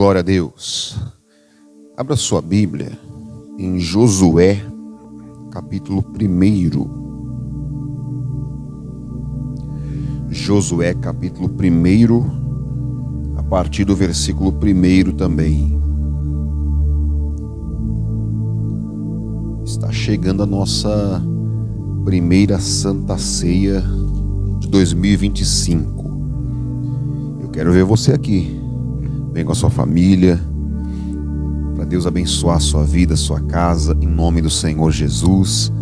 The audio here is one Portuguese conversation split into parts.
Glória a Deus. Abra sua Bíblia em Josué, capítulo 1. Josué, capítulo 1, a partir do versículo 1 também. Está chegando a nossa primeira Santa Ceia de 2025. Eu quero ver você aqui. Vem com a sua família, para Deus abençoar a sua vida, a sua casa, em nome do Senhor Jesus.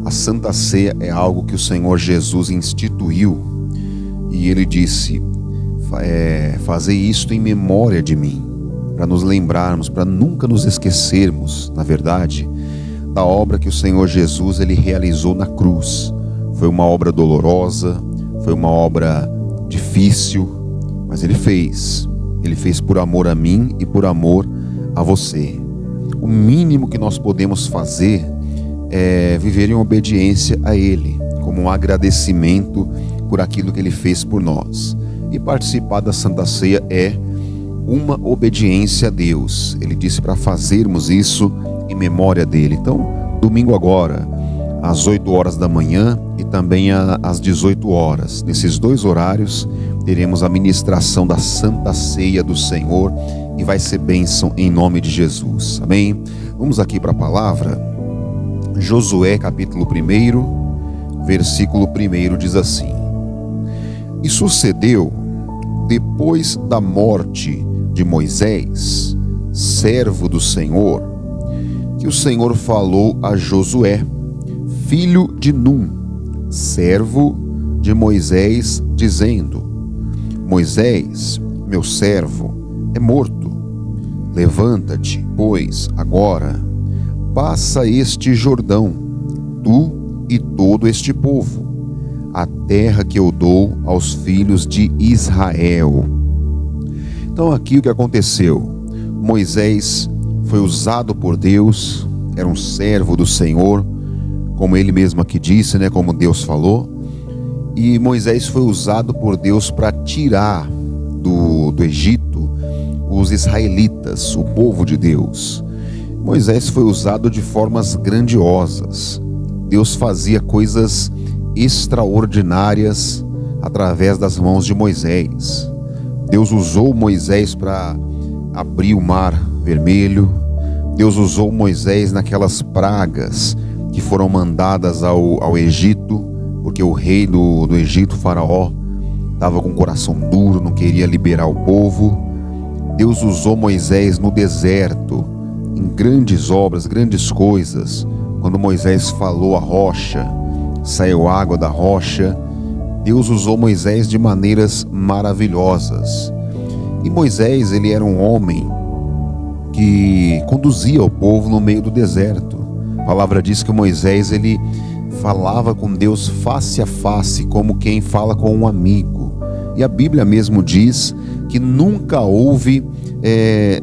A Santa Ceia é algo que o Senhor Jesus instituiu, e Ele disse, fazei isto em memória de mim, para nos lembrarmos, para nunca nos esquecermos, na verdade, da obra que o Senhor Jesus ele realizou na cruz. Foi uma obra dolorosa, foi uma obra difícil, mas Ele fez por amor a mim e por amor a você. O mínimo que nós podemos fazer é viver em obediência a Ele, como um agradecimento por aquilo que Ele fez por nós. E participar da Santa Ceia é uma obediência a Deus. Ele disse para fazermos isso em memória dEle. Então, domingo agora, às 8 horas da manhã e também às 18 horas. Nesses dois horários, teremos a ministração da Santa Ceia do Senhor e vai ser bênção em nome de Jesus. Amém? Vamos aqui para a palavra. Josué, capítulo 1, versículo 1 diz assim: E sucedeu, depois da morte de Moisés, servo do Senhor, que o Senhor falou a Josué, filho de Num, servo de Moisés, dizendo: Moisés, meu servo, é morto. Levanta-te, pois, agora, passa este Jordão, tu e todo este povo, a terra que eu dou aos filhos de Israel. Então aqui o que aconteceu? Moisés foi usado por Deus, era um servo do Senhor, como ele mesmo aqui disse, como Deus falou. E Moisés foi usado por Deus para tirar do Egito os israelitas, o povo de Deus. Moisés foi usado de formas grandiosas. Deus fazia coisas extraordinárias através das mãos de Moisés. Deus usou Moisés para abrir o mar vermelho. Deus usou Moisés naquelas pragas que foram mandadas ao Egito, porque o rei do Egito, Faraó, estava com o coração duro, não queria liberar o povo. Deus usou Moisés no deserto, em grandes obras, grandes coisas. Quando Moisés falou a rocha, saiu água da rocha. Deus usou Moisés de maneiras maravilhosas. E Moisés, ele era um homem que conduzia o povo no meio do deserto. A palavra diz que Moisés, ele falava com Deus face a face, como quem fala com um amigo. E a Bíblia mesmo diz que nunca houve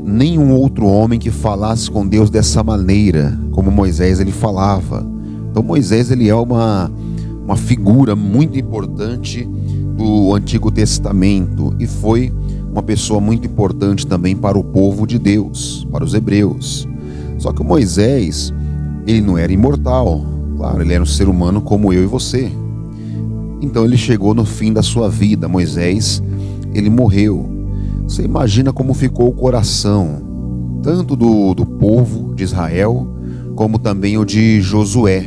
nenhum outro homem que falasse com Deus dessa maneira, como Moisés ele falava. Então Moisés ele é uma figura muito importante do Antigo Testamento e foi uma pessoa muito importante também para o povo de Deus, para os hebreus. Só que Moisés, ele não era imortal. Claro, ele era um ser humano como eu e você. Então ele chegou no fim da sua vida. Moisés, ele morreu. Você imagina como ficou o coração, tanto do povo de Israel, como também o de Josué,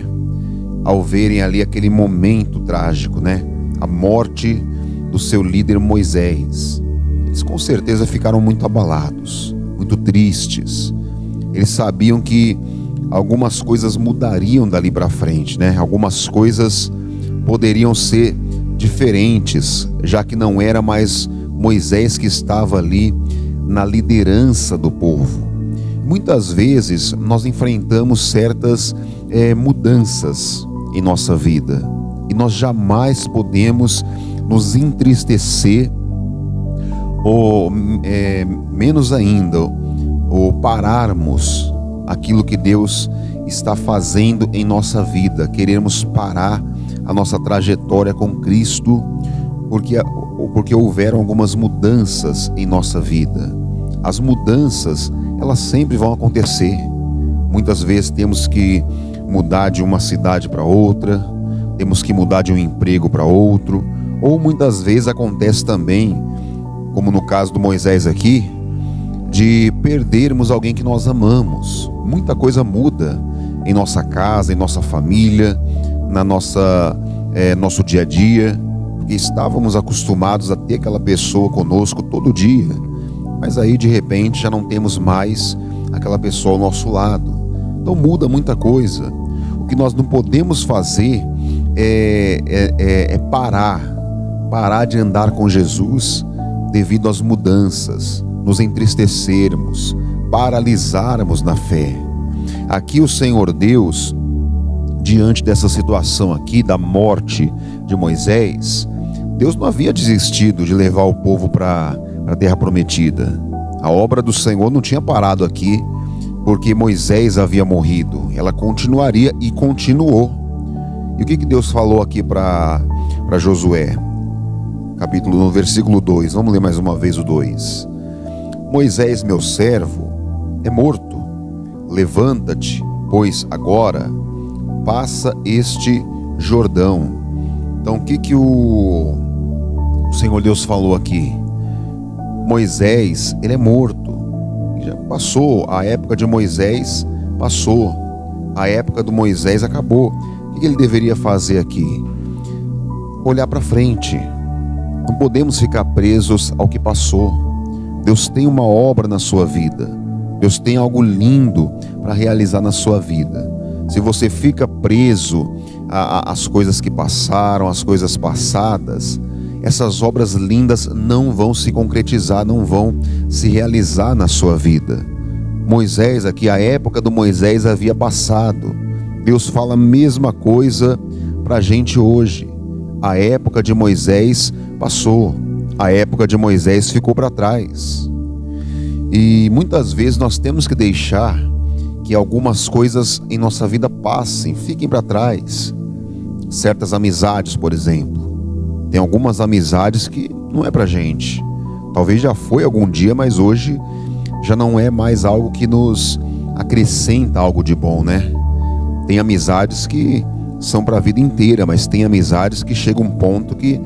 ao verem ali aquele momento trágico, a morte do seu líder Moisés. Eles com certeza ficaram muito abalados, muito tristes. Eles sabiam que algumas coisas mudariam dali para frente, Algumas coisas poderiam ser diferentes, já que não era mais Moisés que estava ali na liderança do povo. Muitas vezes nós enfrentamos certas mudanças em nossa vida e nós jamais podemos nos entristecer ou menos ainda, ou pararmos aquilo que Deus está fazendo em nossa vida, queremos parar a nossa trajetória com Cristo, porque houveram algumas mudanças em nossa vida. as mudanças, elas sempre vão acontecer. Muitas vezes temos que mudar de uma cidade para outra, temos que mudar de um emprego para outro, ou muitas vezes acontece também, como no caso do Moisés aqui, de perdermos alguém que nós amamos. Muita coisa muda em nossa casa, em nossa família, na nosso dia a dia, porque estávamos acostumados a ter aquela pessoa conosco todo dia, mas aí de repente já não temos mais aquela pessoa ao nosso lado. Então muda muita coisa. O que nós não podemos fazer é parar de andar com Jesus devido às mudanças, nos entristecermos, paralisarmos na fé. Aqui o Senhor Deus, diante dessa situação aqui da morte de Moisés, Deus não havia desistido de levar o povo para a terra prometida. A obra do Senhor não tinha parado aqui porque Moisés havia morrido. Ela continuaria e continuou. E o que Deus falou aqui para Josué? No versículo 2, vamos ler mais uma vez o 2. Moisés, meu servo, é morto. Levanta-te, pois agora passa este Jordão. Então o que o Senhor Deus falou aqui? Moisés, ele é morto. Já passou, a época de Moisés passou. A época do Moisés acabou. O que ele deveria fazer aqui? Olhar para frente. Não podemos ficar presos ao que passou. Deus tem uma obra na sua vida. Deus tem algo lindo para realizar na sua vida. Se você fica preso às coisas que passaram, às coisas passadas, essas obras lindas não vão se concretizar, não vão se realizar na sua vida. Moisés aqui, a época do Moisés havia passado. Deus fala a mesma coisa para a gente hoje. A época de Moisés passou. A época de Moisés ficou para trás. E muitas vezes nós temos que deixar que algumas coisas em nossa vida passem, fiquem para trás. Certas amizades, por exemplo. Tem algumas amizades que não é pra gente. Talvez já foi algum dia, mas hoje já não é mais algo que nos acrescenta algo de bom, né? Tem amizades que são para a vida inteira, mas tem amizades que chega um ponto que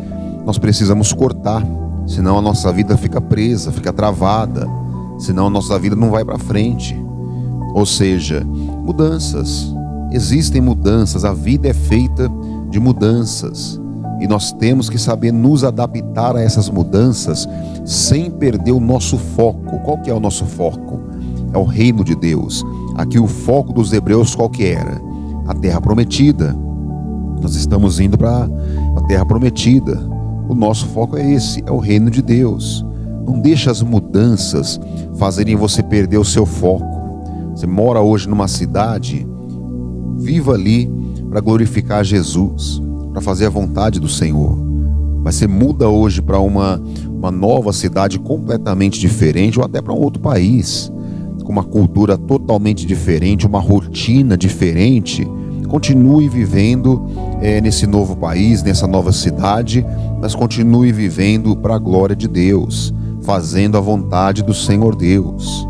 nós precisamos cortar, senão a nossa vida fica presa, fica travada, senão a nossa vida não vai para frente. Ou seja, mudanças. Existem mudanças, a vida é feita de mudanças. E nós temos que saber nos adaptar a essas mudanças sem perder o nosso foco. Qual que é o nosso foco? É o reino de Deus. Aqui o foco dos hebreus qual que era? A terra prometida. Nós estamos indo para a terra prometida. O nosso foco é esse, é o reino de Deus. Não deixa as mudanças fazerem você perder o seu foco. Você mora hoje numa cidade, viva ali para glorificar Jesus, para fazer a vontade do Senhor. Mas você muda hoje para uma nova cidade completamente diferente, ou até para um outro país, com uma cultura totalmente diferente, uma rotina diferente. Continue vivendo nesse novo país, nessa nova cidade, mas continue vivendo para a glória de Deus, fazendo a vontade do Senhor Deus.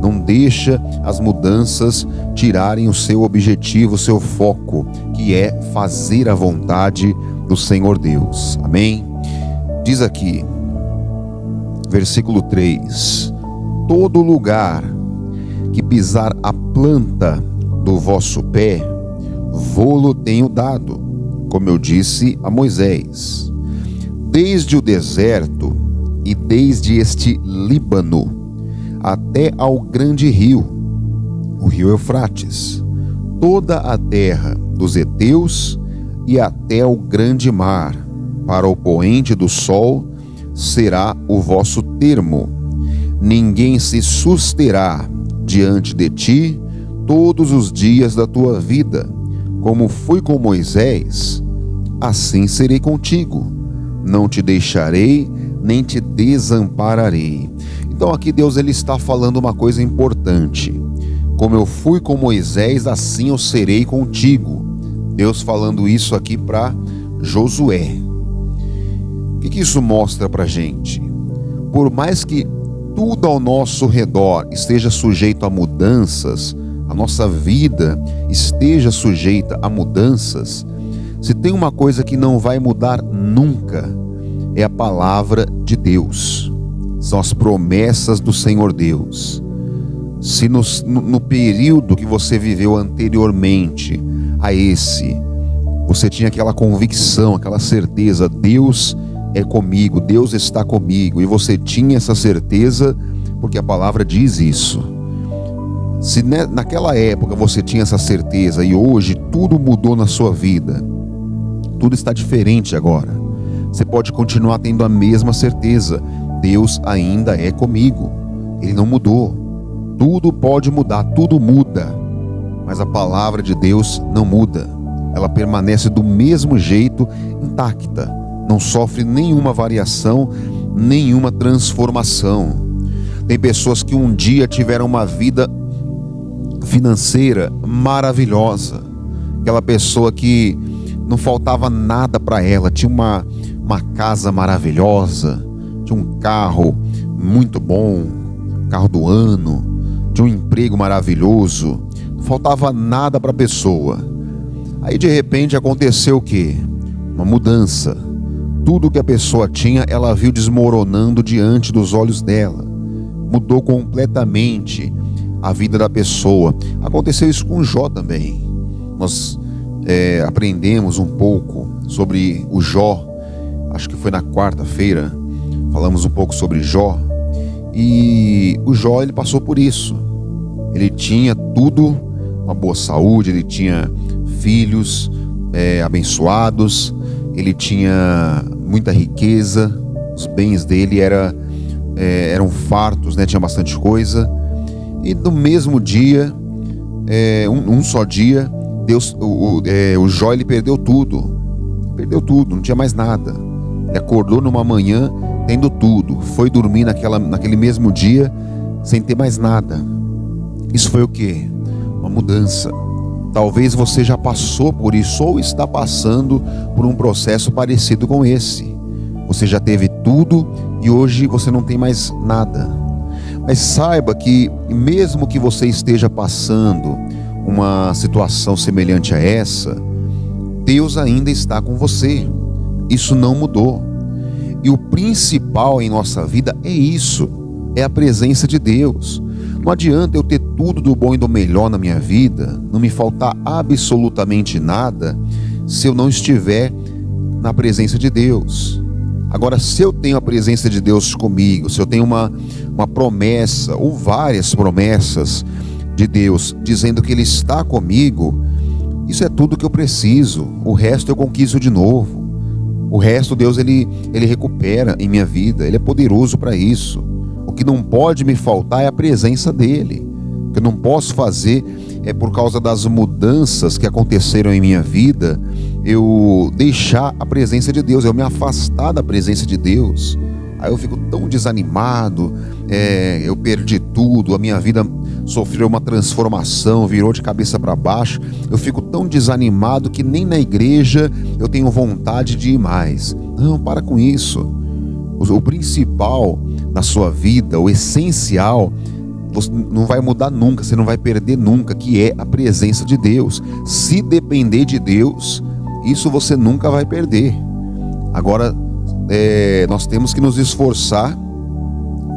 Não deixa as mudanças tirarem o seu objetivo, o seu foco, que é fazer a vontade do Senhor Deus. Amém? Diz aqui, versículo 3: todo lugar que pisar a planta do vosso pé, vô-lo tenho dado, como eu disse a Moisés, desde o deserto e desde este Líbano, até ao grande rio, o rio Eufrates, toda a terra dos heteus e até o grande mar, para o poente do sol será o vosso termo. Ninguém se susterá diante de ti todos os dias da tua vida. Como fui com Moisés, assim serei contigo. Não te deixarei, nem te desampararei. Então aqui Deus ele está falando uma coisa importante. Como eu fui com Moisés, assim eu serei contigo. Deus falando isso aqui para Josué. O que isso mostra para a gente? Por mais que tudo ao nosso redor esteja sujeito a mudanças, a nossa vida esteja sujeita a mudanças, se tem uma coisa que não vai mudar nunca, é a palavra de Deus, são as promessas do Senhor Deus. Se no período que você viveu anteriormente a esse, você tinha aquela convicção, aquela certeza, Deus é comigo, Deus está comigo, e você tinha essa certeza porque a palavra diz isso. Se naquela época você tinha essa certeza e hoje tudo mudou na sua vida, tudo está diferente agora, você pode continuar tendo a mesma certeza, Deus ainda é comigo, Ele não mudou. Tudo pode mudar, tudo muda, mas a palavra de Deus não muda, ela permanece do mesmo jeito, intacta, não sofre nenhuma variação, nenhuma transformação. Tem pessoas que um dia tiveram uma vida financeira maravilhosa, aquela pessoa que não faltava nada para ela, tinha uma casa maravilhosa, tinha um carro muito bom, carro do ano, tinha um emprego maravilhoso, não faltava nada para a pessoa. Aí de repente aconteceu o quê? Uma mudança. Tudo que a pessoa tinha, ela viu desmoronando diante dos olhos dela. Mudou completamente a vida da pessoa. Aconteceu isso com Jó também. Nós aprendemos um pouco sobre o Jó, acho que foi na quarta-feira, falamos um pouco sobre Jó. E o Jó, ele passou por isso. Ele tinha tudo, uma boa saúde, ele tinha filhos abençoados, ele tinha muita riqueza, os bens dele eram fartos, né? Tinha bastante coisa. E no mesmo dia, um só dia, o Jó, ele perdeu tudo, não tinha mais nada. Ele acordou numa manhã tendo tudo, foi dormir naquele mesmo dia sem ter mais nada. Isso foi o quê? Uma mudança. Talvez você já passou por isso ou está passando por um processo parecido com esse. Você já teve tudo e hoje você não tem mais nada. Mas saiba que mesmo que você esteja passando uma situação semelhante a essa, Deus ainda está com você. Isso não mudou. E o principal em nossa vida é isso, é a presença de Deus. Não adianta eu ter tudo do bom e do melhor na minha vida, não me faltar absolutamente nada, se eu não estiver na presença de Deus. Agora, se eu tenho a presença de Deus comigo, se eu tenho uma promessa ou várias promessas de Deus dizendo que Ele está comigo, isso é tudo que eu preciso. O resto eu conquisto de novo. O resto Deus ele recupera em minha vida. Ele é poderoso para isso. O que não pode me faltar é a presença dele. O que eu não posso fazer é, por causa das mudanças que aconteceram em minha vida, eu deixar a presença de Deus, eu me afastar da presença de Deus. Aí eu fico tão desanimado, eu perdi tudo, a minha vida sofreu uma transformação, virou de cabeça para baixo. Eu fico tão desanimado que nem na igreja eu tenho vontade de ir mais. Não, para com isso. O principal na sua vida, o essencial, você não vai mudar nunca, você não vai perder nunca, que é a presença de Deus. Se depender de Deus, isso você nunca vai perder. Agora, nós temos que nos esforçar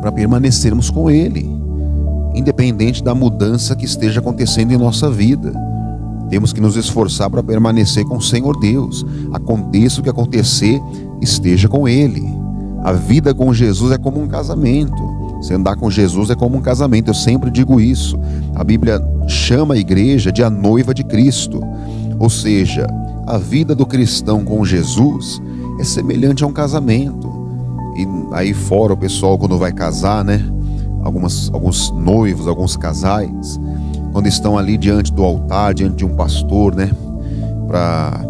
para permanecermos com Ele, independente da mudança que esteja acontecendo em nossa vida. Temos que nos esforçar para permanecer com o Senhor Deus. Aconteça o que acontecer, esteja com Ele. A vida com Jesus é como um casamento. Se andar com Jesus é como um casamento. Eu sempre digo isso. A Bíblia chama a igreja de a noiva de Cristo. Ou seja, a vida do cristão com Jesus é semelhante a um casamento. E aí fora o pessoal, quando vai casar, né? Alguns noivos, alguns casais, quando estão ali diante do altar, diante de um pastor, né? Para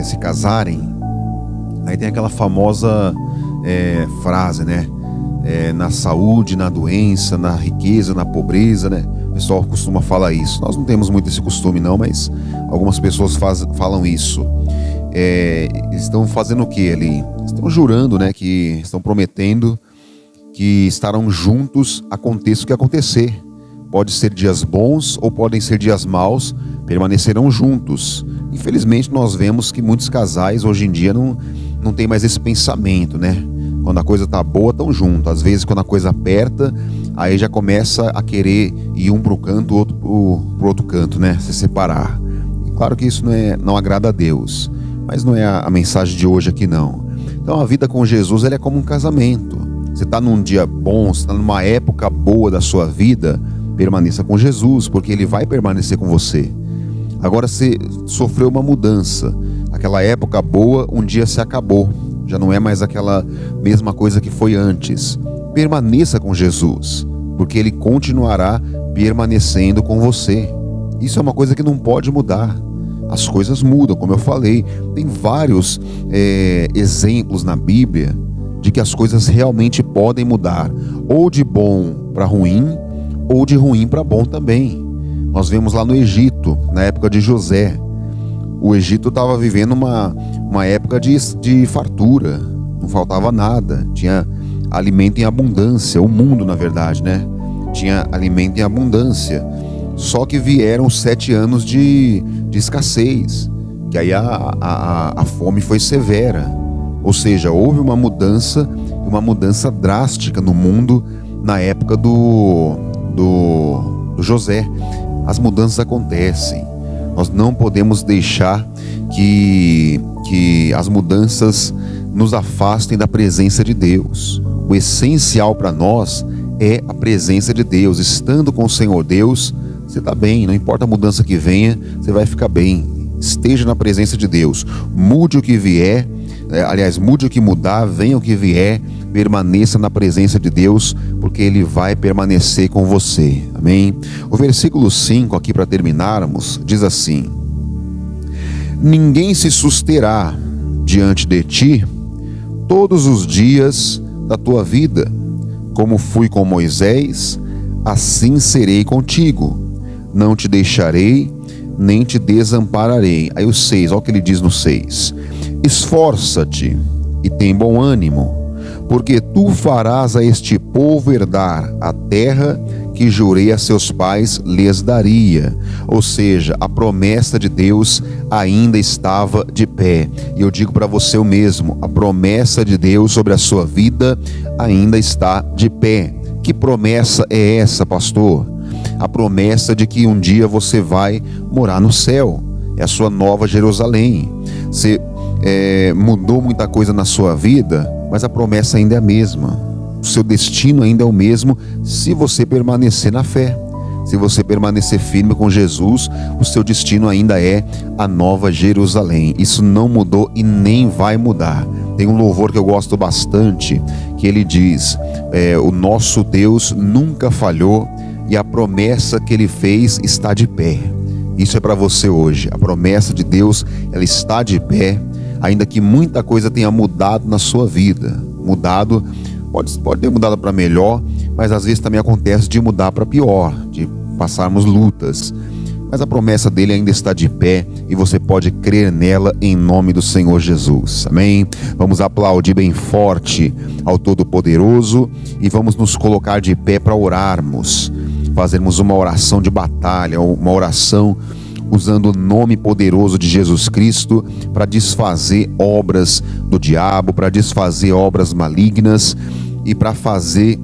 se casarem, aí tem aquela famosa frase, né? Na saúde, na doença, na riqueza, na pobreza, né? O pessoal costuma falar isso. Nós não temos muito esse costume não, mas algumas pessoas falam isso. Estão fazendo o que ali? Estão jurando, né? Que estão prometendo que estarão juntos, aconteça o que acontecer. Pode ser dias bons ou podem ser dias maus, permanecerão juntos. Infelizmente nós vemos que muitos casais hoje em dia não tem mais esse pensamento, né? Quando a coisa tá boa, estão juntos. Às vezes quando a coisa aperta, aí já começa a querer ir um pro canto, o outro pro outro canto, né? Se separar. E claro que isso não agrada a Deus, mas não é a mensagem de hoje aqui não. Então a vida com Jesus, ela é como um casamento. Você está num dia bom, você está numa época boa da sua vida, permaneça com Jesus, porque Ele vai permanecer com você. Agora você sofreu uma mudança. Aquela época boa, um dia se acabou. Já não é mais aquela mesma coisa que foi antes. Permaneça com Jesus, porque Ele continuará permanecendo com você. Isso é uma coisa que não pode mudar. As coisas mudam, como eu falei. Tem vários exemplos na Bíblia de que as coisas realmente podem mudar, ou de bom para ruim, ou de ruim para bom também. Nós vemos lá no Egito, na época de José. O Egito estava vivendo uma época de fartura, não faltava nada, tinha alimento em abundância, o mundo na verdade, né? Tinha alimento em abundância, só que vieram 7 anos de escassez, que aí a fome foi severa. Ou seja, houve uma mudança drástica no mundo na época do José. As mudanças acontecem. Nós não podemos deixar que as mudanças nos afastem da presença de Deus. O essencial para nós é a presença de Deus. Estando com o Senhor Deus, você está bem. Não importa a mudança que venha, você vai ficar bem. Esteja na presença de Deus. Mude o que vier. Mude o que mudar, venha o que vier, permaneça na presença de Deus, porque Ele vai permanecer com você, amém? O versículo 5 aqui para terminarmos, diz assim: ninguém se susterá diante de ti todos os dias da tua vida, como fui com Moisés, assim serei contigo, não te deixarei, nem te desampararei. Aí o 6, olha o que ele diz no 6: esforça-te e tem bom ânimo, porque tu farás a este povo herdar a terra que jurei a seus pais lhes daria. Ou seja, a promessa de Deus ainda estava de pé. E eu digo para você o mesmo, a promessa de Deus sobre a sua vida ainda está de pé. Que promessa é essa, pastor? A promessa de que um dia você vai morar no céu. É a sua nova Jerusalém. Você mudou muita coisa na sua vida, mas a promessa ainda é a mesma. O seu destino ainda é o mesmo se você permanecer na fé. Se você permanecer firme com Jesus, o seu destino ainda é a nova Jerusalém. Isso não mudou e nem vai mudar. Tem um louvor que eu gosto bastante, que ele diz: o nosso Deus nunca falhou e a promessa que Ele fez está de pé. Isso é para você hoje. A promessa de Deus, ela está de pé, ainda que muita coisa tenha mudado na sua vida. Mudado, pode ter mudado para melhor, mas às vezes também acontece de mudar para pior, de passarmos lutas. Mas a promessa dele ainda está de pé e você pode crer nela em nome do Senhor Jesus. Amém? Vamos aplaudir bem forte ao Todo-Poderoso e vamos nos colocar de pé para orarmos. Fazermos uma oração de batalha, uma oração usando o nome poderoso de Jesus Cristo para desfazer obras do diabo, para desfazer obras malignas e para fazer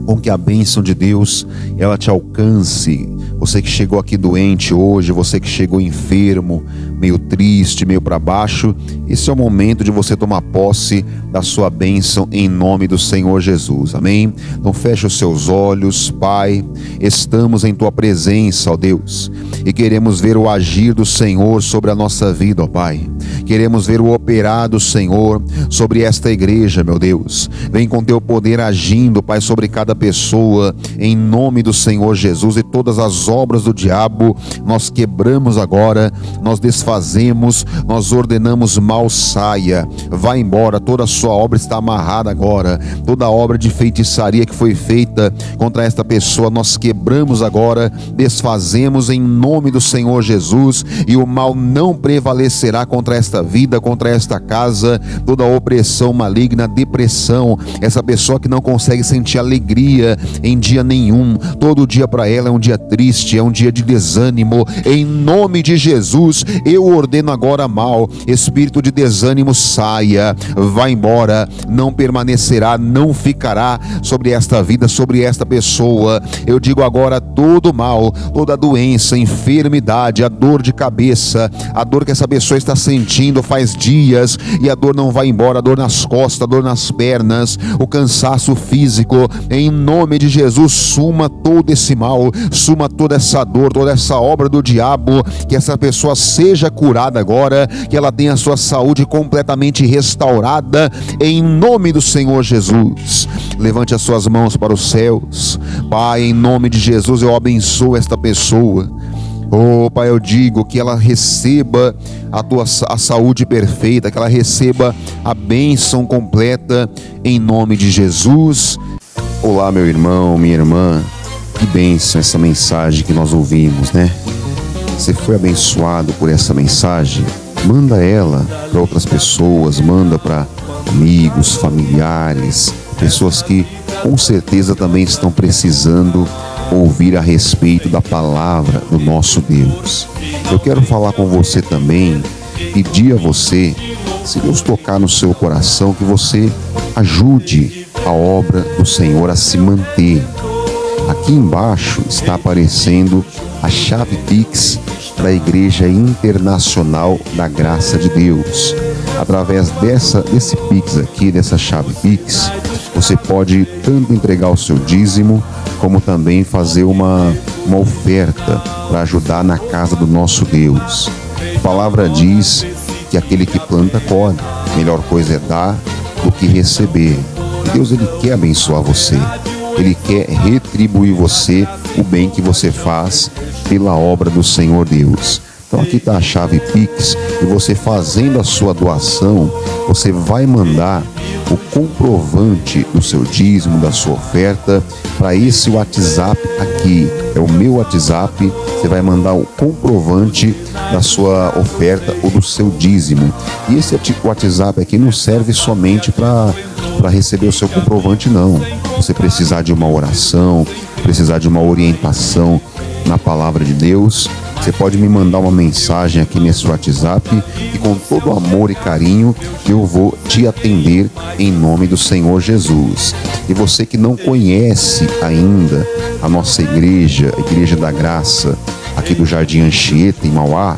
com que a bênção de Deus ela te alcance. Você que chegou aqui doente hoje, você que chegou enfermo, meio triste, meio para baixo, esse é o momento de você tomar posse da sua bênção em nome do Senhor Jesus, amém? Então feche os seus olhos, Pai, estamos em Tua presença, ó Deus, e queremos ver o agir do Senhor sobre a nossa vida, ó Pai. Queremos ver o operar do Senhor sobre esta igreja, meu Deus. Vem com Teu poder agindo, Pai, sobre cada pessoa, em nome do Senhor Jesus, e todas as obras do diabo nós quebramos agora, nós desfazemos desfazemos, nós ordenamos: mal saia, vá embora. Toda a sua obra está amarrada agora. Toda obra de feitiçaria que foi feita contra esta pessoa, nós quebramos agora, desfazemos em nome do Senhor Jesus, e o mal não prevalecerá contra esta vida, contra esta casa. Toda opressão maligna, depressão, essa pessoa que não consegue sentir alegria em dia nenhum, todo dia para ela é um dia triste, é um dia de desânimo. Em nome de Jesus, eu ordeno agora: mal, espírito de desânimo, saia, vá embora, não permanecerá, não ficará sobre esta vida, sobre esta pessoa. Eu digo agora: todo mal, toda doença, enfermidade, a dor de cabeça, a dor que essa pessoa está sentindo faz dias e a dor não vai embora, a dor nas costas, a dor nas pernas, o cansaço físico, em nome de Jesus, suma todo esse mal, suma toda essa dor, toda essa obra do diabo, que essa pessoa seja curada agora, que ela tenha a sua saúde completamente restaurada, em nome do Senhor Jesus. Levante as suas mãos para os céus. Pai, em nome de Jesus, eu abençoo esta pessoa. Oh, Pai, eu digo que ela receba a saúde perfeita, que ela receba a bênção completa, em nome de Jesus. Olá, meu irmão, minha irmã, que bênção essa mensagem que nós ouvimos, né? Você foi abençoado por essa mensagem? Manda ela para outras pessoas, manda para amigos, familiares, pessoas que com certeza também estão precisando ouvir a respeito da palavra do nosso Deus. Eu quero falar com você também, pedir a você, se Deus tocar no seu coração, que você ajude a obra do Senhor a se manter. Aqui embaixo está aparecendo a chave Pix para a Igreja Internacional da Graça de Deus. Através desse Pix aqui, dessa chave Pix, você pode tanto entregar o seu dízimo, como também fazer uma oferta para ajudar na casa do nosso Deus. A palavra diz que aquele que planta colhe. A melhor coisa é dar do que receber. E Deus, Ele quer abençoar você. Ele quer retribuir você o bem que você faz pela obra do Senhor Deus. Então aqui está a chave Pix, e você fazendo a sua doação, você vai mandar o comprovante do seu dízimo, da sua oferta, para esse WhatsApp aqui. É o meu WhatsApp. Você vai mandar o comprovante da sua oferta ou do seu dízimo. E esse WhatsApp aqui não serve somente para receber o seu comprovante, não. Você precisar de uma oração, precisar de uma orientação na palavra de Deus, você pode me mandar uma mensagem aqui nesse WhatsApp, e com todo amor e carinho eu vou te atender em nome do Senhor Jesus. E você que não conhece ainda a nossa igreja, a Igreja da Graça, aqui do Jardim Anchieta, em Mauá,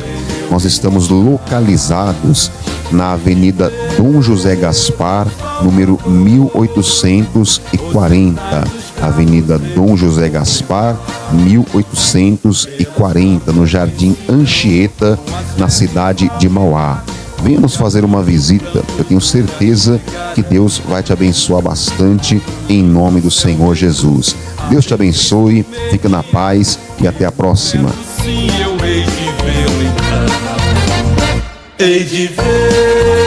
nós estamos localizados na Avenida Dom José Gaspar, número 1840. Avenida Dom José Gaspar, 1840, no Jardim Anchieta, na cidade de Mauá. Venha nos fazer uma visita, eu tenho certeza que Deus vai te abençoar bastante, em nome do Senhor Jesus. Deus te abençoe, fica na paz e até a próxima. Sim, eu hei de vê-lo, hei de ver.